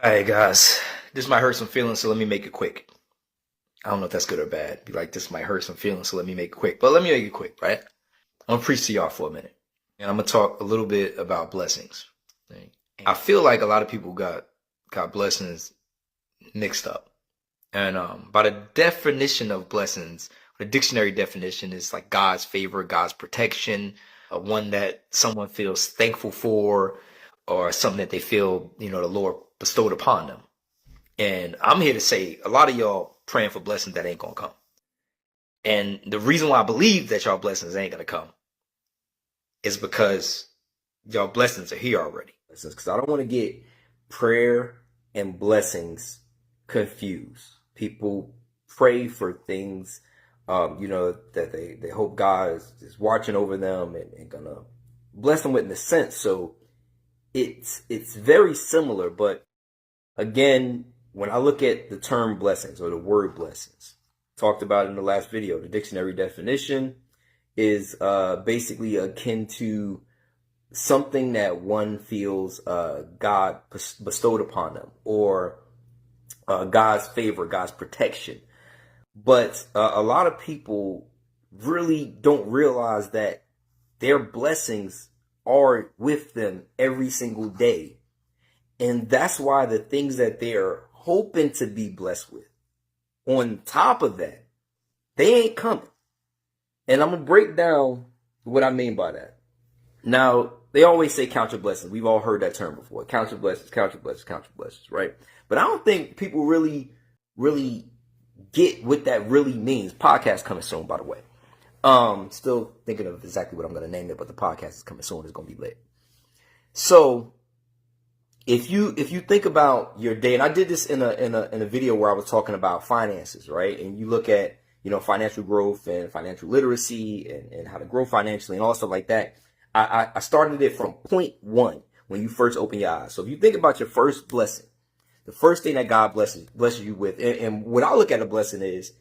Alright guys, this might hurt some feelings, so let me make it quick. I don't know if that's good or bad. Be like, this might hurt some feelings, so let me make it quick. But let me make it quick, right? I'm gonna preach to y'all for a minute. And I'm gonna talk a little bit about blessings. I feel like a lot of people got blessings mixed up. And by the definition of blessings, the dictionary definition is like God's favor, God's protection, one that someone feels thankful for, or something that they feel, the Lord bestowed upon them. And I'm here to say a lot of y'all praying for blessings that ain't gonna come. And the reason why I believe that y'all blessings ain't gonna come is because y'all blessings are here already. Because I don't want to get prayer and blessings confused. People pray for things, that they hope God is watching over them and gonna bless them with in a sense. So it's very similar, but again, when I look at the term blessings or the word blessings, talked about in the last video, the dictionary definition is basically akin to something that one feels God bestowed upon them, or God's favor, God's protection. But a lot of people really don't realize that their blessings are with them every single day. And that's why the things that they're hoping to be blessed with, on top of that, they ain't coming. And I'm going to break down what I mean by that. Now, they always say count your blessings. We've all heard that term before. Count your blessings, count your blessings, count your blessings, right? But I don't think people really get what that really means. Podcast coming soon, by the way. Still thinking of exactly what I'm going to name it, but the podcast is coming soon. It's going to be lit. So if you think about your day, and I did this in a video where I was talking about finances, right? And you look at, financial growth and financial literacy and how to grow financially and all stuff like that. I started it from point one when you first open your eyes. So if you think about your first blessing, the first thing that God blesses you with, and what I look at a blessing is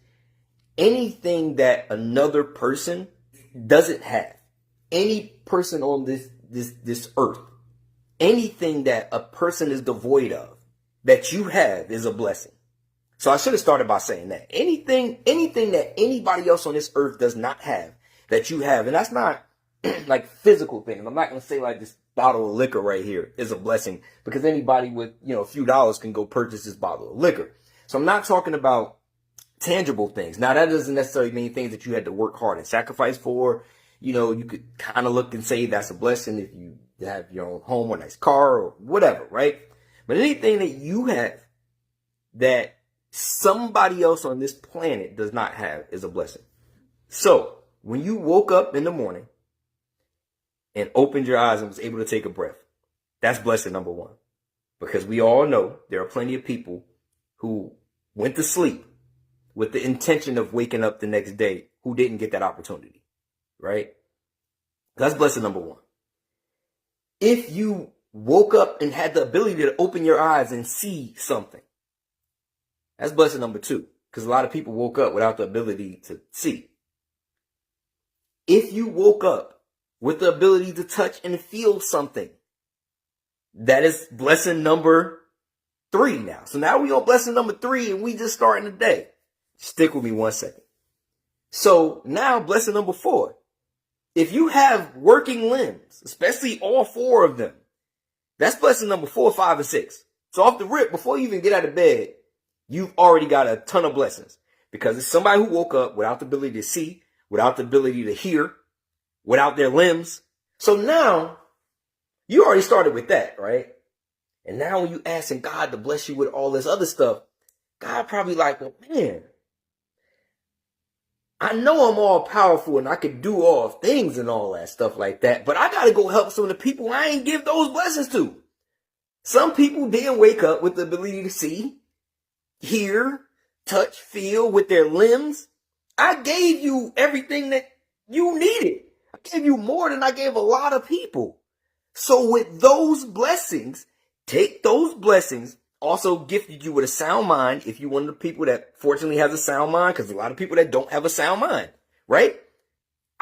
anything that another person doesn't have. Any person on this earth, anything that a person is devoid of that you have is a blessing. So I should have started by saying that. Anything that anybody else on this earth does not have that you have, and that's not like physical things. I'm not going to say like this bottle of liquor right here is a blessing, because anybody with, a few dollars can go purchase this bottle of liquor. So I'm not talking about tangible things. Now, that doesn't necessarily mean things that you had to work hard and sacrifice for. You could kind of look and say that's a blessing if you have your own home or nice car or whatever, right? But anything that you have that somebody else on this planet does not have is a blessing. So when you woke up in the morning and opened your eyes and was able to take a breath, that's blessing number one. Because we all know there are plenty of people who went to sleep with the intention of waking up the next day who didn't get that opportunity, right? That's blessing number one. If you woke up and had the ability to open your eyes and see something, that's blessing number two. Because a lot of people woke up without the ability to see. If you woke up with the ability to touch and feel something, that is blessing number three now. So now we on blessing number three, and we just starting the day. Stick with me 1 second. So now blessing number four. If you have working limbs, especially all four of them, that's blessing number 4, 5, and 6. So off the rip, before you even get out of bed, you've already got a ton of blessings. Because it's somebody who woke up without the ability to see, without the ability to hear, without their limbs. So now, you already started with that, right? And now when you asking God to bless you with all this other stuff, God probably like, well, man, I know I'm all powerful and I can do all things and all that stuff like that, but I got to go help some of the people I ain't give those blessings to. Some people didn't wake up with the ability to see, hear, touch, feel with their limbs. I gave you everything that you needed. I gave you more than I gave a lot of people. So with those blessings, take those blessings. Also gifted you with a sound mind if you're one of the people that fortunately has a sound mind, because a lot of people that don't have a sound mind, right?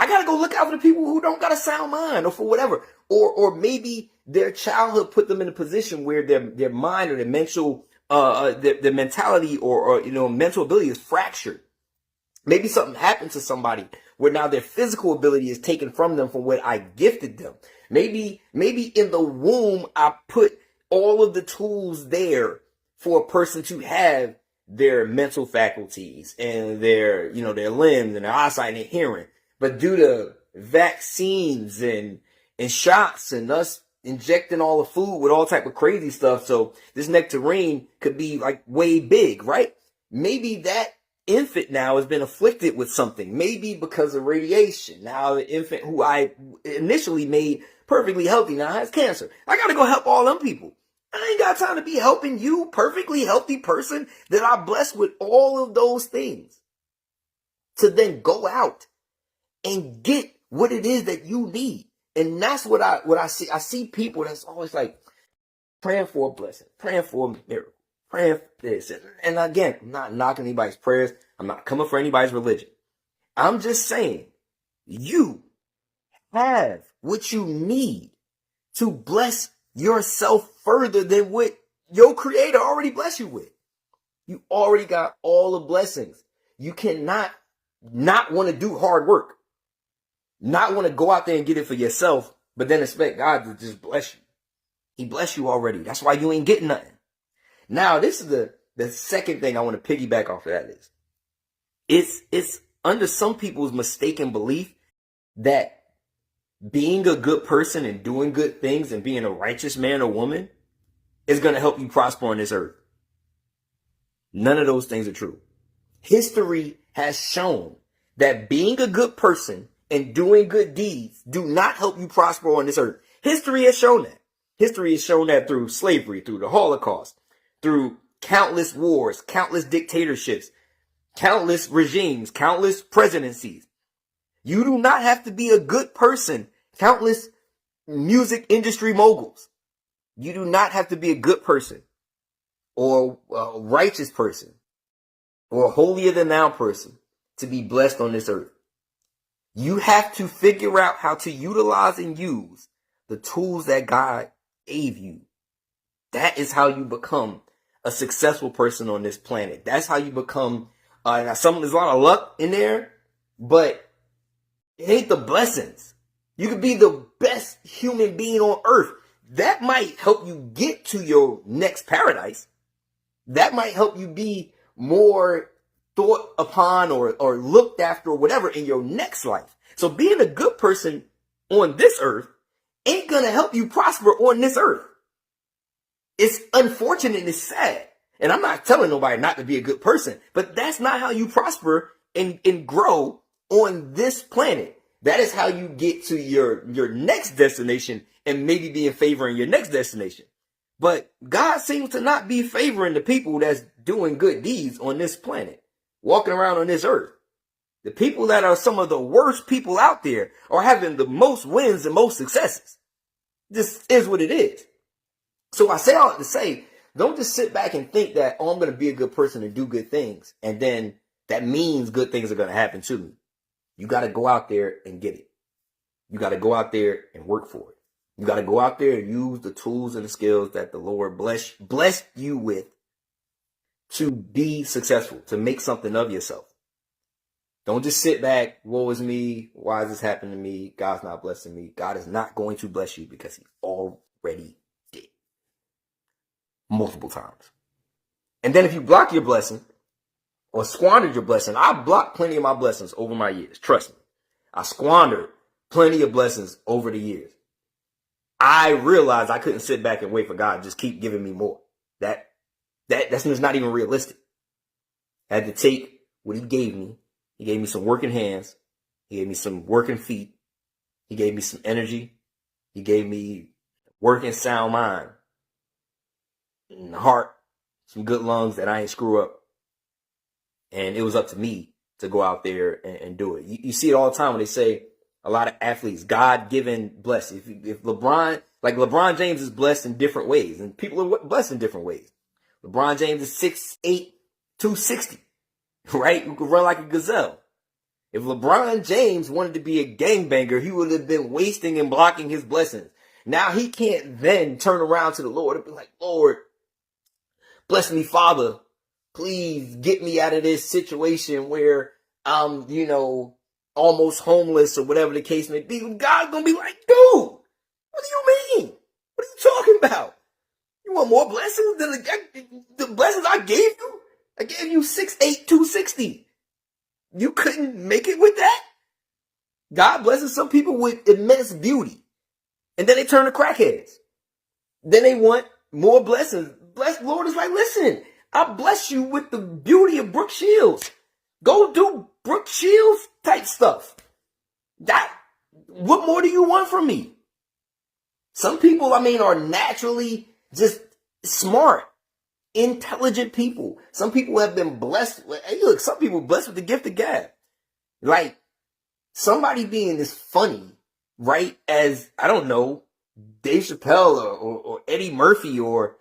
I gotta go look out for the people who don't got a sound mind or for whatever. Or maybe their childhood put them in a position where their mind or their mental, their mentality or, mental ability is fractured. Maybe something happened to somebody where now their physical ability is taken from them from what I gifted them. Maybe in the womb, I put all of the tools there for a person to have their mental faculties and their limbs and their eyesight and their hearing. But due to vaccines and shots and us injecting all the food with all type of crazy stuff, so this nectarine could be like way big, right? Maybe that infant now has been afflicted with something, maybe because of radiation. Now the infant who I initially made perfectly healthy now has cancer. I gotta go help all them people. I ain't got time to be helping you, perfectly healthy person that I blessed with all of those things, to then go out and get what it is that you need. And that's what I see. I see people that's always like praying for a blessing, praying for a miracle, praying for this. And again, I'm not knocking anybody's prayers. I'm not coming for anybody's religion. I'm just saying you have what you need to bless yourself further than what your creator already blessed you with. You already got all the blessings. You cannot not want to do hard work, not want to go out there and get it for yourself, but then expect God to just bless you. He blessed you already. That's why you ain't getting nothing. Now, this is the second thing I want to piggyback off of that is it's under some people's mistaken belief that being a good person and doing good things and being a righteous man or woman is going to help you prosper on this earth. None of those things are true. History has shown that being a good person and doing good deeds do not help you prosper on this earth. History has shown that. History has shown that through slavery, through the Holocaust, through countless wars, countless dictatorships, countless regimes, countless presidencies. You do not have to be a good person. Countless music industry moguls. You do not have to be a good person or a righteous person or a holier than thou person to be blessed on this earth. You have to figure out how to utilize and use the tools that God gave you. That is how you become a successful person on this planet. That's how you become, there's a lot of luck in there, but it ain't the blessings. You could be the best human being on earth. That might help you get to your next paradise. That might help you be more thought upon or looked after or whatever in your next life. So being a good person on this earth ain't going to help you prosper on this earth. It's unfortunate and it's sad. And I'm not telling nobody not to be a good person, but that's not how you prosper and grow on this planet. That is how you get to your next destination and maybe be in favor in your next destination. But God seems to not be favoring the people that's doing good deeds on this planet, walking around on this earth. The people that are some of the worst people out there are having the most wins and most successes. This is what it is. So I say all that to say, don't just sit back and think that, oh, I'm going to be a good person and do good things, and then that means good things are going to happen to me. You got to go out there and get it. You got to go out there and work for it. You got to go out there and use the tools and the skills that the Lord blessed you with to be successful, to make something of yourself. Don't just sit back, woe is me, why is this happening to me, God's not blessing me. God is not going to bless you because he already did. Multiple times. And then if you block your blessing or squandered your blessing, I blocked plenty of my blessings over my years. Trust me. I squandered plenty of blessings over the years. I realized I couldn't sit back and wait for God to just keep giving me more. That's just not even realistic. I had to take what he gave me. He gave me some working hands. He gave me some working feet. He gave me some energy. He gave me working sound mind. And heart, some good lungs that I ain't screw up. And it was up to me to go out there and do it. You see it all the time when they say a lot of athletes, God-given blessed. If LeBron James is blessed in different ways, and people are blessed in different ways. LeBron James is 6'8", 260, right? Who can run like a gazelle. If LeBron James wanted to be a gangbanger, he would have been wasting and blocking his blessings. Now he can't then turn around to the Lord and be like, Lord, bless me, Father. Please get me out of this situation where I'm, almost homeless or whatever the case may be. God's going to be like, dude, what do you mean? What are you talking about? You want more blessings than the blessings I gave you? I gave you 6'8", 260. You couldn't make it with that? God blesses some people with immense beauty. And then they turn to crackheads. Then they want more blessings. Lord is like, listen, I bless you with the beauty of Brooke Shields. Go do Brooke Shields type stuff. What more do you want from me? Some people, are naturally just smart, intelligent people. Some people have been blessed. Hey, look, some people blessed with the gift of gab. Like, somebody being this funny, right, as, I don't know, Dave Chappelle or Eddie Murphy or,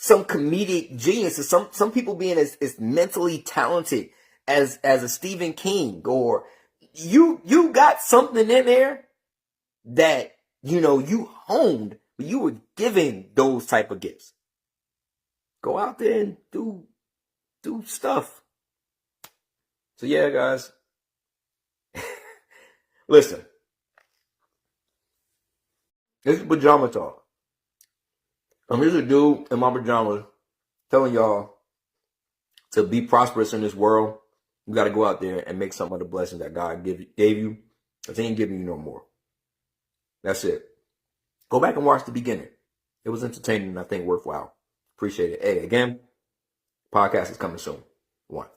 some comedic genius, or some people being as mentally talented as a Stephen King, or you got something in there that, you honed, but you were given those type of gifts. Go out there and do stuff. So yeah, guys. Listen. This is pajama talk. I'm just a dude in my pajamas telling y'all to be prosperous in this world. You got to go out there and make some of the blessings that God gave you. Because he ain't giving you no more. That's it. Go back and watch the beginning. It was entertaining and I think worthwhile. Appreciate it. Hey, again, podcast is coming soon. One.